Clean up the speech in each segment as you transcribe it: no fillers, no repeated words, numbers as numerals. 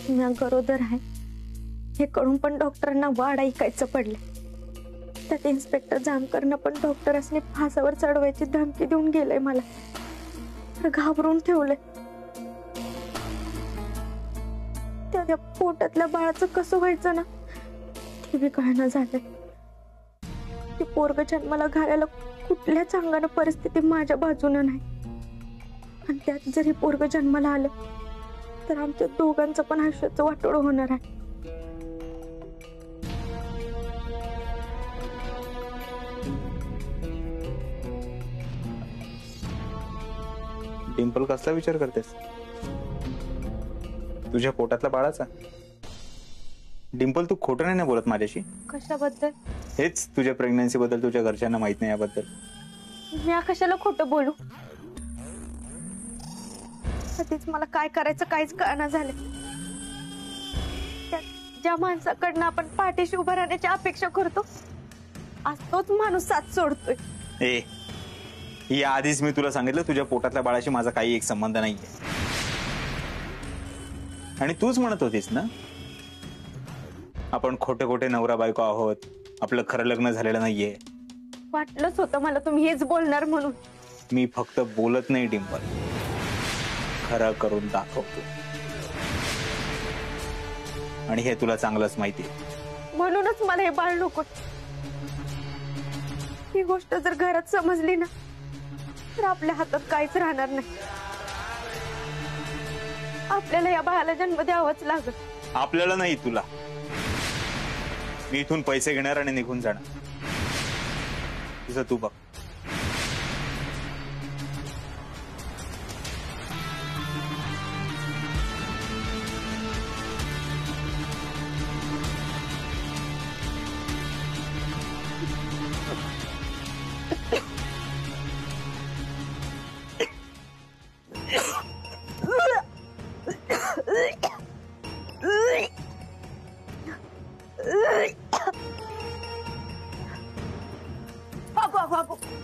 मी गरोदर आहे हे कळून पण डॉक्टरांना वाढ ऐकायचं पडलं। त्यात इन्स्पेक्टर जामकरनं पण डॉक्टरांनी फासावर चढवायची धमकी देऊन गेलंय मला। घाबरून ठेवलंय। त्या पोटातल्या बाळाचं कसं व्हायचं ना ते बी कळना झालंय। ते पोरग जन्माला घालायला कुठल्याच अंगानं परिस्थिती माझ्या बाजूनं नाही। आणि त्यात जरी पोरग जन्माला आलं तर आमच्या दोघांचं पण आयुष्याचं वाटोळं होणार आहे। डिंपल कसला विचार करतेस? तुझ्या पोटातल्या बाळाचा? डिंपल तू खोटं नाही ना बोलत माझ्याशी? कशाबद्दल? हेच तुझ्या प्रेग्नन्सी बद्दल तुझ्या घरच्यांना माहित नाही याबद्दल। मी कशाला खोटं बोलू? आधीच मला काय करायचं काहीच कळना झालं। ज्या माणसाकडनं आपण पाठीशी उभं राहण्याची अपेक्षा करतो आज तोच माणूस साथ सोडतोय। ए या आधीच मी तुला सांगितलं तुझ्या पोटातल्या बाळाशी माझा काही एक संबंध नाहीये। आणि तूच म्हणत होतीस ना आपण खोटे खोटे नवरा बायको आहोत, आपलं खरं लग्न झालेलं नाहीये। वाटलंच होतं मला तुम्ही हेच बोलणार म्हणून। मी फक्त बोलत नाही डिंपल, खरं करून दाखवतो। आणि हे तुला चांगलंच माहिती आहे। म्हणूनच मला हे बाळ नको। ही गोष्ट जर घरात समजली ना तर आपल्या हातात काहीच राहणार नाही। आपल्याला या बाळाला जन्म द्यावाच लागेल। आपल्याला नाही तुला। मी इथून पैसे घेणार आणि निघून जाणार। तुझं तू बघ।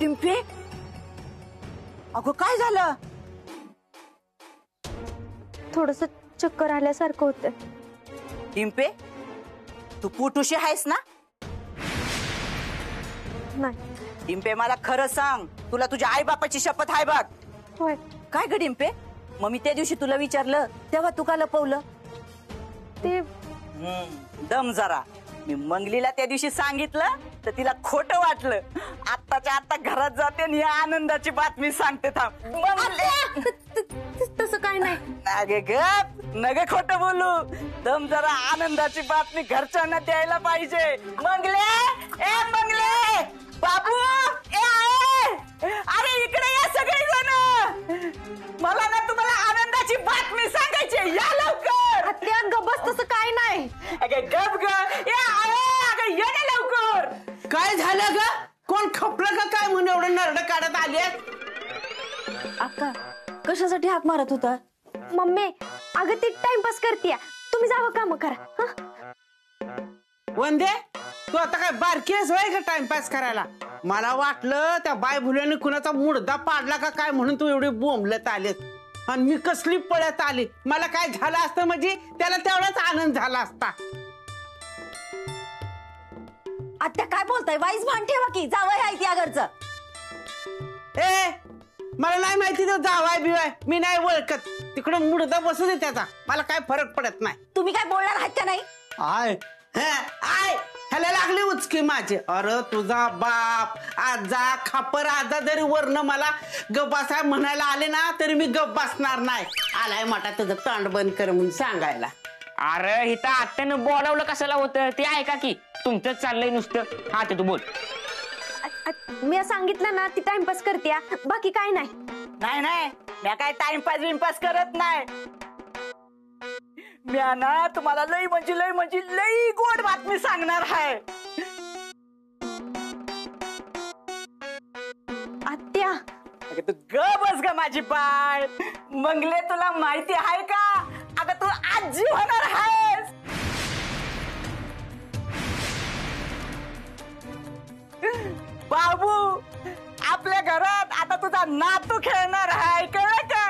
डिंपे, अगं काय झालं? थोडस चक्कर आल्यासारखं होतं। डिंपे तू पुटुशी आहेस ना? नाही। डिंपे मला खरं सांग, तुला तुझ्या आई बापाची शपथ आहे बघ? होय। काय ग डिंपे, मग मी त्या दिवशी तुला विचारलं तेव्हा तू का लपवलं? ते दम जरा। मी मंगलीला त्या दिवशी सांगितलं तर तिला खोटं वाटलं। आत्ताच्या आता घरात जाते आणि या आनंदाची बातमी सांगते। थांब तसं काय नाही। अगे गप, नगे खोटं बोलू। दम जरा, आनंदाची बातमी घरच्यांना द्यायला पाहिजे। मंगले, ए मंगले, बाबू, ए आहे, अरे इकडे या सगळे जण। मला ना तुम्हाला आनंदाची बातमी सांगायची, या लवकर। त्या गबस तसं काय नाही। अगे गप ग, ए आहे, अगे ये ना लवकर। काय झालं ग? कोण खपलं का काय म्हणून एवढं नरड काढत आले? अक्का कशासाठी हाक मारत होता? मम्मी अगं ती टाइमपास करतीय, तुम्ही जावं काम करा। वंदे तू आता काय बारकी आहेस होय का टाइमपास करायला? मला वाटलं त्या बाय भुल्याने कुणाचा मुडदा पाडला का काय म्हणून तू एवढी बोंबलत आलीस। आणि मी कसली पळत आली। मला काय झालं असतं म्हणजे त्याला तेवढाच आनंद झाला असता। आत्या काय बोलताय? वाईस भान ठेवा की, जावं आहे त्या घरचं। ए मला नाही माहिती तो जावाय बिवाय, मी नाही ओळखत। तिकडं मुडदा बसू दे त्याचा, मला काय फरक पडत नाही। तुम्ही काय बोलणार आहात का नाही? आय आय ह्याला लागली उचकी माझी। अरे तुझा बाप आजा खापर आजा जरी वरनं मला गप्पासा म्हणायला आले ना तरी मी गप बसणार नाही। आलाय मोठा तुझं तोंड बंद कर म्हणून सांगायला। अरे इथं आत्यानं बोलावलं कशाला होतं ते ऐका की, तुमचंच चाललंय नुसतं। हा ते तू बोल। मी सांगितलं ना ती टाइमपास करतीय, बाकी काय नाही। नाही नाही, मी काय टाइमपास विनपास करत नाही। मी ना तुम्हाला लई म्हणजे लई गोड बातमी सांगणार आहे। आत्या तू ग बस ग माझी बाळ। मंगले तुला माहिती आहे का? अगं तू आजी होणार आहेस। बाबू आपल्या घरात आता तुझा नातू खेळणार आहे, कळलं का?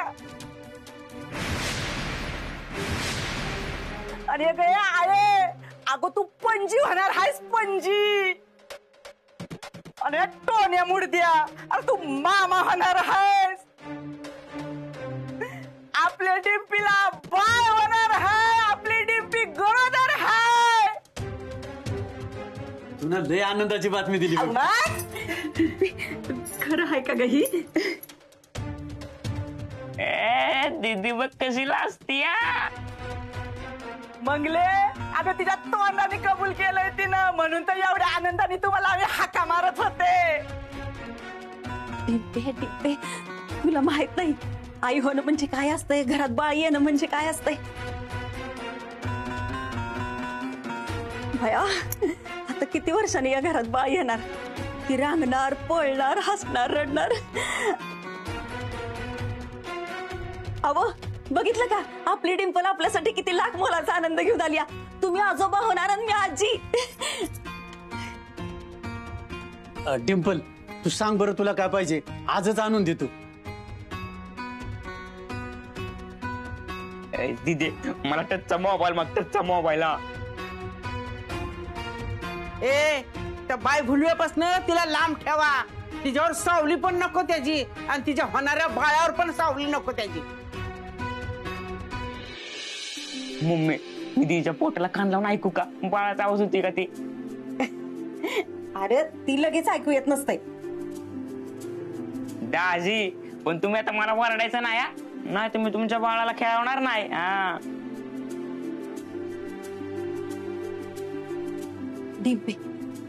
आणि अगं आहे अगं तू पणजी होणार आहेस पणजी. आणि टोन्या मुडद्या अरे तू मामा होणार आहेस. आपल्या डिंपीला बाय होणार आहे. आपली डिंपी गरोदर आहे. तुला लय आनंदाची बातमी दिली बघ. खरं आहे का गही? दीदी बघ कशी लाजती. मंगले अगं तिच्या तोंडाने कबूल केलंय तिनं म्हणून तर एवढ्या आनंदाने तुम्हाला आम्ही हाका मारत होते. टिप्पे तुला माहित नाही आई होणं म्हणजे काय असतंय, घरात बाळ येणं म्हणजे काय असतंय. भया आता किती वर्षांनी या घरात बाळ येणार. ती रांगणार, पळणार, हसणार, रडणार. अव बघितलं का आपली डिंपल आपल्यासाठी किती लाख मोलाचा आनंद घेऊन आली. तुम्ही आजोबा होणार आणि मी आजी. डिंपल तू सांग बरं तुला काय पाहिजे, आजच आणून देतो. दीदी मला टचचा मोबाईल माग, टचचा मोबाईल. ए त्या बाय भुलव्यापासून तिला लांब ठेवा. तिच्यावर सावली पण नको त्याची आणि तिच्या होणाऱ्या बाळावर पण सावली नको त्याची. मम्मी मी दीदीच्या पोटाला कान लावून ऐकू का? बाळाचा आवाज होती का ती? अरे ती लगेच ऐकू येत नसते. दाजी पण तुम्ही आता मला वरडायचं नाही. नाही तुम्ही तुमच्या बाळाला खेळवणार नाही. डिंपे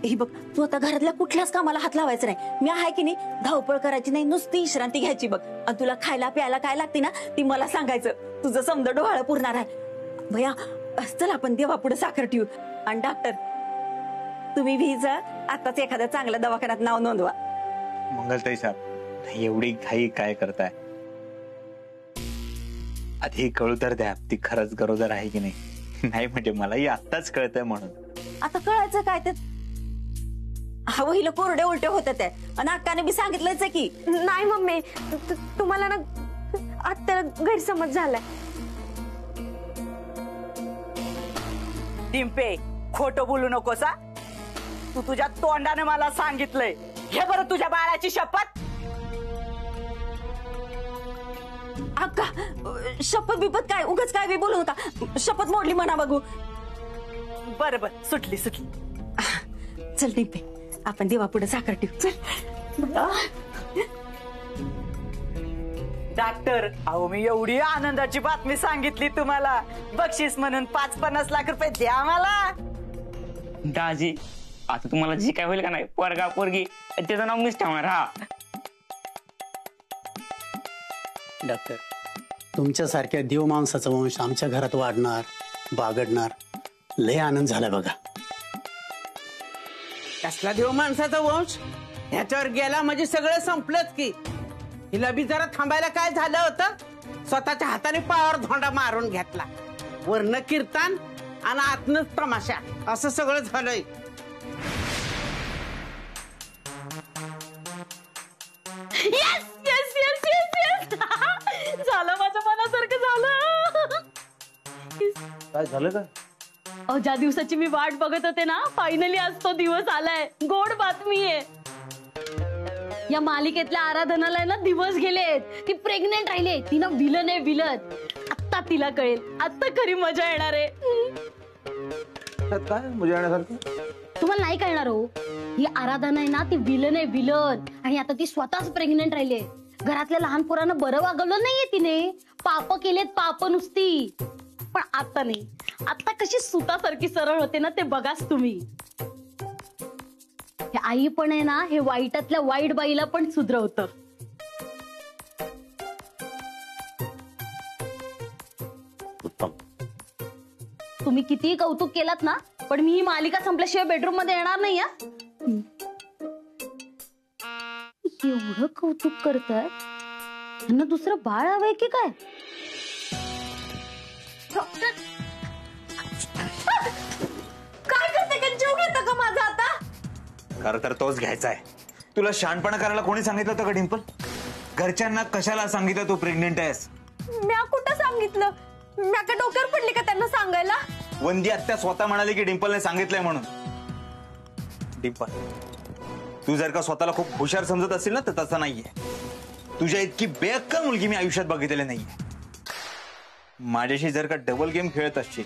हे बघ तू आता घरातल्या कुठल्याच कामाला हात लावायचं नाही. मी आहे की नाही, धावपळ करायची नाही, नुसती विश्रांती घ्यायची बघ. आणि तुला खायला प्यायला काय लागते ना ती मला सांगायचं. तुझं समजा डोहाळं पुरणार आहे. भैया चल आपण देवापुढे साखर ठेवू. आणि डॉक्टर तुम्ही भीजा आताच एखाद्या चांगल्या दवाखान्यात नाव नोंदवा. मंगलताई साहेब एवढी घाई काय करताय? आधी कळू तर द्या ती खरंच गरोदर आहे की नाही. नाही म्हणजे मलाही आत्ताच कळतंय म्हणून. आता कळायचं काय ते? हवं हिला कोरडे उलटे होते ते आणि अक्काने बी सांगितलंच की. नाही मम्मी तुम्हाला ना आत्याला गैरसमज झालाय. डिंपे खोटं बोलू नकोस. तू तुझ्या तोंडाने मला सांगितलंय. हे बरं तुझ्या बाळाची शपथ. अक्का शपथ बिपत काय उगाच काय बी बोलू नका. शपथ मोडली म्हणा बघू. बरं बरं सुटली. चल डिंपे आपण देवापुढे साखर ठेवू. चल डॉक्टर अहो मी एवढी आनंदाची बातमी सांगितली तुम्हाला. बक्षीस म्हणून 50-50 लाख रुपये द्या मला. दाजी आता तुम्हाला जी काय होईल का नाही पोरगा पोरगी त्याचं नाव मीच ठेवणार. डॉक्टर तुमच्यासारख्या देव माणसाचा वंश आमच्या घरात वाढणार, बागडणार. लय आनंद झाला बघा. कसला देव माणसाचा वंश? ह्याच्यावर गेला म्हणजे सगळं संपलंच की. हिला बी जरा थांबायला काय झालं होतं, स्वतःच्या हाताने पायावर धोंडा मारून घेतला. वरनं कीर्तन आणि आतनच तमाशा असं सगळं झालंय. झालं माझ्या मनासारखं झालं. काय झालं का? ज्या दिवसाची मी वाट बघत होते ना फायनली आज तो दिवस आलाय. गोड बातमी आहे. या मालिकेतल्या आराधनाला ना दिवस गेलेत. ती प्रेग्नेंट राहिली. ती ना विलन आहे विलन. आता तिला कळेल. आता खरी मजा येणार आहे. काय मजा येण्यासारखं? तुम्हाला नाही कळणार हो. ही आराधना आहे ना ती विलन आहे विलन. आणि आता ती स्वतःच प्रेग्नेंट राहिली. घरातल्या लहान पोरांना बरं वागवलं नाहीये तिने. पाप केलेत पाप नुसती. पण आता नाही. आता कशी सुतासारखी सरळ होते ना ते बघाच तुम्ही. हे आई पण आहे ना हे वाईटातल्या वाईट बाईला पण सुधरवतं. उत्तम. तुम्ही कितीही कौतुक केलात ना पण मी ही मालिका संपल्याशिवाय बेडरूम मध्ये येणार नाही. एवढं कौतुक करतात त्यांना दुसरं बाळ हवंय की काय? काय करते का? जीव घेता का माझा आता? खरं तर तोच घ्यायचा आहे. तुला शहाणपणा करायला कोणी सांगितलं होतं का डिंपल? घरच्यांना कशाला सांगितलं तू प्रेग्नेंट आहेस? म्या कुठं सांगितलं? म्या का डोक्यावर पडली का त्यांना सांगायला? वंदी आत्या स्वतः म्हणाली की डिंपलने सांगितलंय म्हणून. डिंपल, तू जर का स्वतःला खूप हुशार समजत असेल ना तर तसं नाहीये. तुझ्या इतकी बेअक्कल मुलगी मी आयुष्यात बघितलेली नाहीये. माझ्याशी जर का डबल गेम खेळत असशील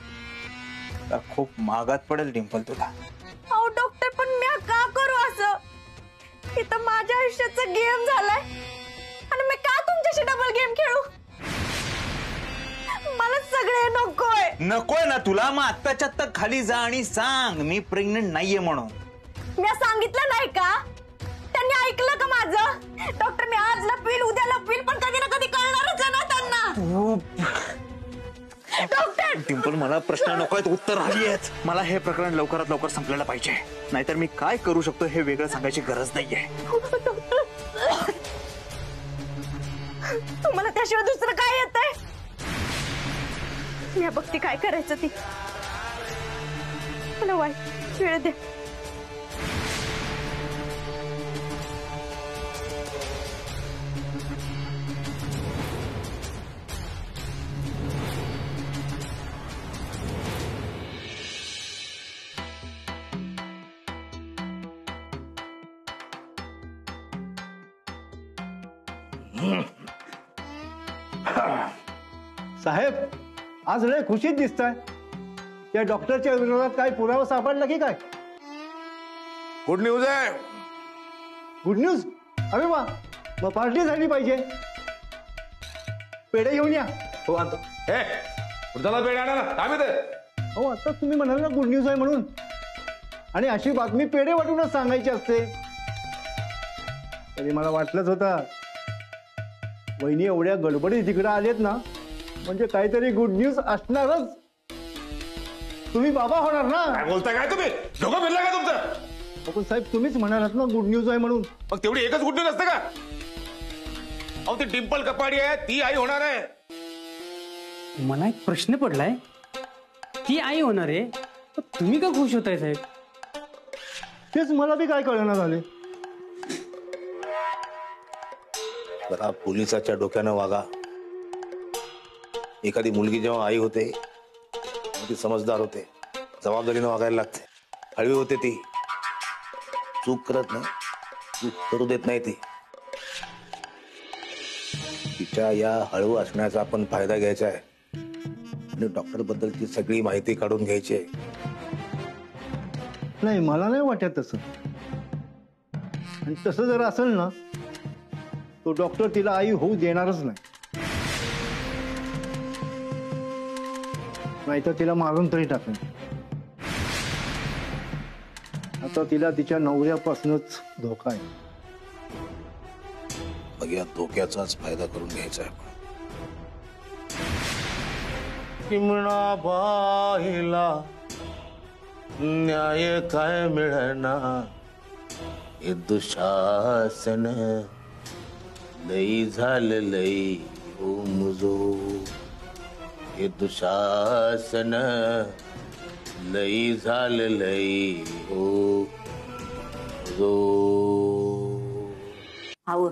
तर खूप महागात पडेल डिंपल तुला. अहो डॉक्टर, पण मी का करू असं? इथं माझ्या आयुष्याचा गेम झालाय आणि मी का तुमच्याशी डबल गेम खेळू? मला सगळे नकोय. नकोय ना तुला? मग आत्ताच्या आत्ता खाली जा आणि सांग मी प्रेग्नेंट नाहीये म्हणून. मी सांगितलं नाही का? त्यांनी ऐकलं का माझं? डॉक्टर, मी आज लपवील, उद्या लपवील, पण कधी ना कधी कळणारच आहे ना त्यांना. डॉक्टर, डिंपल, मला प्रश्न नको आहेत, उत्तर हवी आहेत. मला हे प्रकरण लवकरात लवकर संपलेलं पाहिजे, नाहीतर मी काय करू शकतो हे वेगळं सांगायची गरज नाहीये. तुम्हाला त्याशिवाय दुसरं काय येतंय? या बघती काय करायचं ती. मला वाईट वेळ द्या. साहेब, आज लय खुशीत दिसताय. त्या डॉक्टरच्या विरोधात काय पुरावा सापडला की काय? गुड न्यूज आहे. Good news? अरे वा, मग पार्टी झाली पाहिजे. पेढे घेऊन या. हो आणतो. पुढचा पेढे आणा ना. थांब इथे. हो, आता तुम्ही म्हणाल ना गुड न्यूज आहे म्हणून, आणि अशी बातमी पेढे वाटूनच सांगायची असते. तरी मला वाटलंच होतं. वहिनी एवढ्या गडबडीत तिकडे आलेत ना, म्हणजे काहीतरी गुड न्यूज असणारच. तुम्ही बाबा होणार ना? काय बोलताय काय तुम्ही? डोकं फिरलं का तुमचं? पण साहेब, तुम्हीच म्हणालात ना गुड न्यूज आहे म्हणून. मग तेवढी एकच गुड न्यूज असते का? अहो, ती डिंपल कपाडी आहे, ती आई होणार आहे. मला एक प्रश्न पडलाय. ती आई होणार आहे, तुम्ही का खुश होताय साहेब? तेच मला बी काय कळना झाले. जरा पोलिसाच्या डोक्यानं वागा. एखादी मुलगी जेव्हा आई होते ती समजदार होते, जबाबदारीनं वागायला लागते. हळवी होते ती, चूक करत नाही, चूक करू देत नाही ती. तिच्या या हळू असण्याचा आपण फायदा घ्यायचा आहे आणि डॉक्टर बद्दलची सगळी माहिती काढून घ्यायची आहे. नाही, मला नाही वाटत तसं. आणि तसं जर असेल ना, तो डॉक्टर तिला आई होऊ देणारच नाही. नाहीतर तिला मारून तरी टाकेल. आता तिला तिच्या नवऱ्यापासूनच धोका आहे. मग या धोक्याचाच फायदा करून घ्यायचा आहे. चिमणा बाईला न्याय काय मिळना, हे दुशासन लई झालं लई हो मुजो, हे दुशासन लई झालं लई हो मुजो. अहो,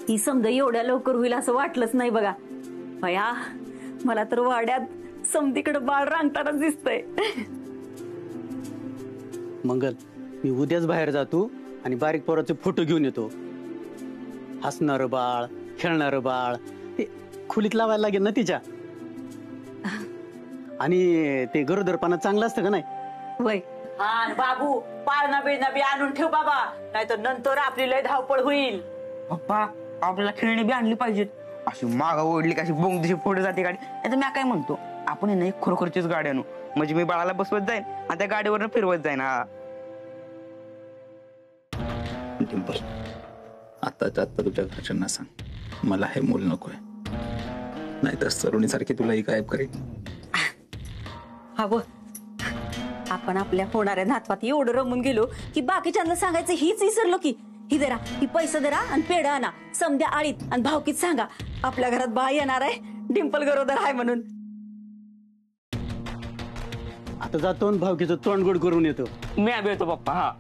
ही समजा एवढ्या लवकर होईल असं वाटलंच नाही बघा. भया, मला तर वाड्यात समधीकडे बाळ रांगतानाच दिसतंय. मंगल, मी उद्याच बाहेर जातो आणि बारीक पोराचे फोटो घेऊन येतो. हसणारं बाळ, खेळणारं बाळ, ते खोलीत लावायला लागेल ना तिच्या. आणि ते गरोदरपणा चांगलं असतं का नाही? वय हा बाबू, पाळणा बिळणा बी आणून ठेव बाबा, नाहीतर नंतर आपली लय धावपळ होईल. पप्पा, आपल्याला खेळणी बी आणली पाहिजेत. अशी मागा ओढली का अशी बोंगदीशी पुढे जाते गाडी. नाही तर मी काय म्हणतो, आपण ना एक खरोखरचीच गाडी आणू, म्हणजे मी बाळाला बसवत जाईन आणि त्या गाडीवर फिरवत जाईन. हा डिंपल, आत्ताच्या आत्ता तुझ्या घरच्यांना सांग मला हे मूल नकोय, नाहीतर सरुणीसारखी तुलाही गायब करेन. हवं, आपण आपल्या होणाऱ्या नातवात एवढं रमून गेलो की बाकीच्यांना सांगायचं हीच विसरलो की ही जरा ही पैसा जरा आणि पेढा आणा, समद्या आळीत आणि भावकीत सांगा आपल्या घरात बाळ येणार आहे, डिंपल गरोदर आहे म्हणून. आता जातो आणि भावकीचं तोंड गोड करून येतो. मी आबी येतो पप्पा. हा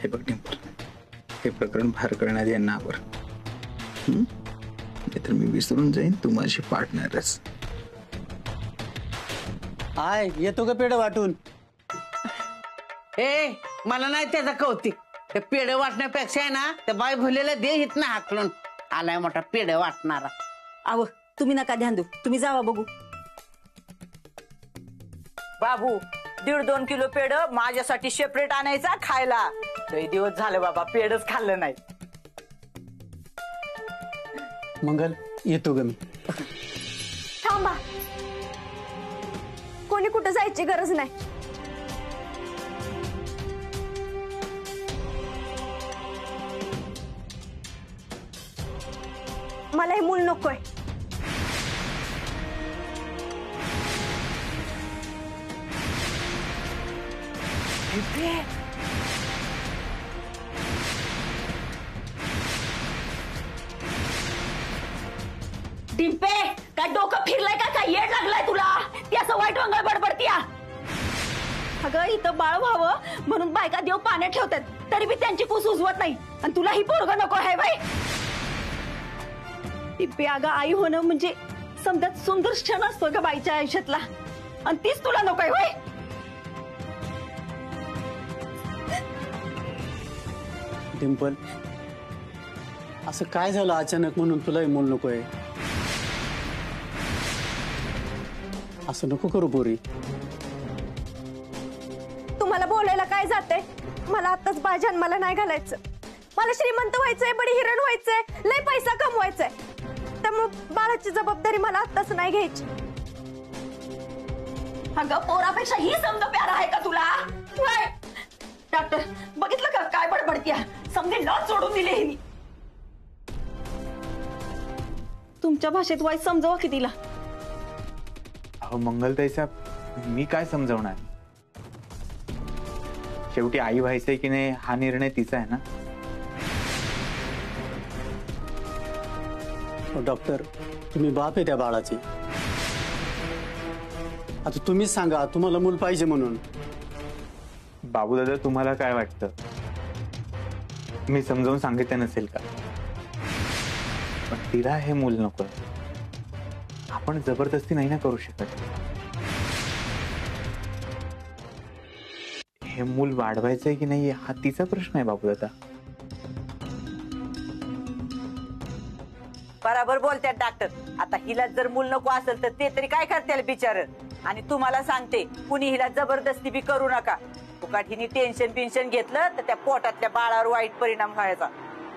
हे बघ डिंपल, हे प्रकरण बाहेर करण्यात यांना आवर, नाहीतर मी विसरून जाईन तू माझी पार्टनरच. हाय, येतो का पेढ वाटून? ए मला नाही त्याचं कौतिक. ते पेढे वाटण्यापेक्षा आहे ना त्या बाई भुलेला दे हित ना हाकलून. आलाय मोठा पेढे वाटणारा. आव तुम्ही नका ध्यान देऊ, तुम्ही जावा बघू. बाबू 1.5-2 किलो पेड माझ्यासाठी सेपरेट आणायचा खायला. लय दिवस झाले बाबा पेडच खाल्लं नाही. मंगल, येतो ग मी. थांबा, कोणी कुठं जायची गरज नाही. मला हे मूल नकोय. डिंपे, काय डोकं फिरलंय का? काय येड लागलाय तुला? ती असं वाईट वंगळ बडबडतीया. अगं इथं बाळ व्हावं म्हणून बायका देव पाण्यात ठेवतात, तरी बी त्यांची कुस उजवत नाही. आणि तुला ही पोरग नको आहे बाई. डिंपे, अगं आई होणं म्हणजे समजा सुंदर क्षण असतो का बाईच्या आयुष्यातला, आणि तीच तुला नको आहे होय? डिंपल, असं काय झालं अचानक म्हणून तुला मूल नकोय? असं नको करू पोरी. तुम्हाला बोलायला काय जाते? मला आताच बाळ जन्माला नाही घालायचं. मला श्रीमंत व्हायचंय, बडी हिरण व्हायचंय, लय पैसा कमवायचाय. त्यामुळे बाळाची जबाबदारी मला आताच नाही घ्यायची. अगं पोरापेक्षा ही समजा प्यारा आहे का तुला? होय? डॉक्टर बघितलं का काय बडबडतीया? समजे लस सोडून दिली हिनी. तुमच्या भाषेत वाईट समजावा की तिला. अहो मंगलताई साहेब, मी काय समजवणार? शेवटी आई व्हायचंय की नाही हा निर्णय तिचा आहे ना. डॉक्टर, तुम्ही बाप आहे त्या बाळाचे. आता तुम्हीच सांगा, तुम्हाला मूल पाहिजे म्हणून. बाबू दादा, तुम्हाला काय वाटतं? मी समजावून सांगितलं नसेल का? पण तिला हे मूल नको. आपण जबरदस्ती नाही ना करू शकत. हे मूल वाढवायचंय की नाही हा तिचा प्रश्न आहे बाबू दादा. बरोबर बोलतात डॉक्टर. आता हिला जर मूल नको असेल तर ते तरी काय करतील बिचार. आणि तुम्हाला सांगते, कुणी हिला जबरदस्ती बी करू नका. फुकाट हिने टेन्शन पिन्शन घेतलं तर त्या पोटातल्या बाळावर वाईट परिणाम व्हायचा.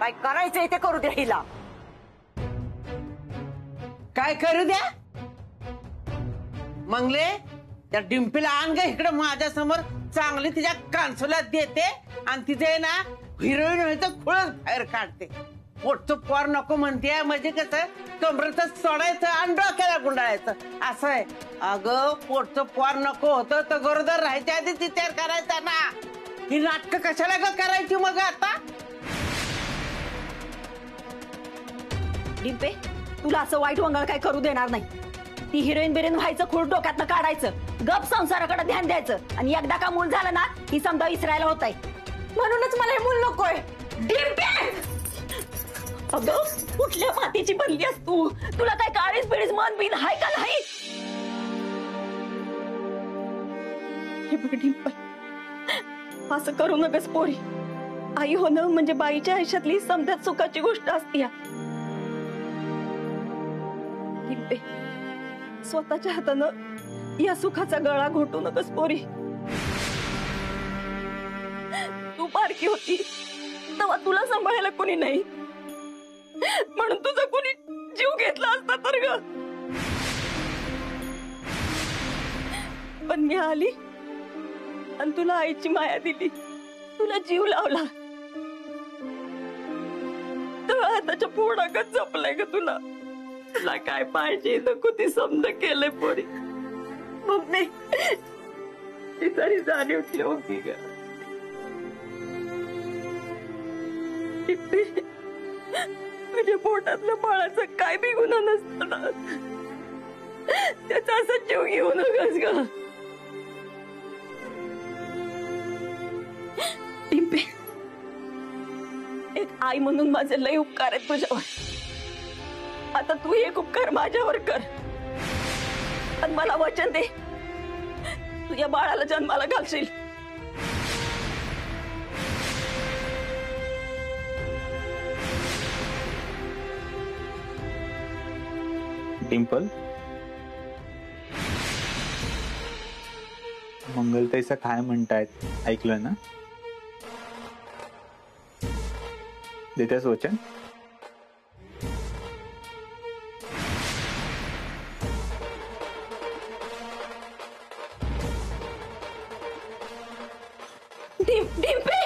काय करायचंय ते करू द्या हिला. काय करू द्या? मंगले, त्या डिंपीला आण ग इकडे माझ्या समोर. चांगली तिच्या कानसुलात देते आणि तिथे ना हिरोईन व्हायचं खुळच बाहेर काढते. पोटचं पोर नको म्हणते म्हणजे कसं कमरेचं सोडायचं आणि डोक्याला गुंडाळायचं असं आहे. अगं पोटचं पोर नको होतं तर गरोदर राहायच्या आधी विचार करायचा ना. ही नाटकं कशाला ग करायची मग आता? डिंपे, तुला असं वाईट वंगळ काय करू देणार नाही. ती हिरोईन बिरोईन व्हायचं खूळ डोक्यातनं काढायचं, गप संसाराकडे ध्यान द्यायचं. आणि एकदा का मूल झालं ना ही समजा इसरायला होत आहे. म्हणूनच मला हे मूल नकोय. डिंपे, अगं कुठल्या मातीची बनली आहेस तू? तुला काय काळीच बिळीच मन बिन हाय का नाही? हे बघ डिंपल, असं करू नकस पोरी. आई होणं म्हणजे बाईच्या आयुष्यातली समजत सुखाची गोष्ट असते. डिंपे, स्वतःच्या हातानं या सुखाचा गळा घोटू नकस पोरी. तू बारकी होती तेव्हा तुला सांभाळायला कोणी नाही, म्हणून तुझा कोणी जीव घेतला असता तर ग. पण मी आली आणि तुला आईची माया दिली, तुला जीव लावला. तळहाताच्या पोटात जपलाय ग तुला. तुला काय पाहिजे नको ते समज केलंय पोरी. मम्मी ती तरी जाणीव ठेव की ग. तुझ्या पोटातल्या बाळाचं काय बी गुन्हा नसताना त्याचा असं जीव घेऊ नकस ग. टिंपे, एक आई म्हणून माझे लय उपकार आहेत तुझ्यावर. आता तू एक उपकार माझ्यावर कर आणि मला वचन दे तुझ्या बाळाला जन्माला घालशील. डिंपल, मंगलताईचं काय म्हणतायत ऐकलं ना? देत्यास वचन? डिंपे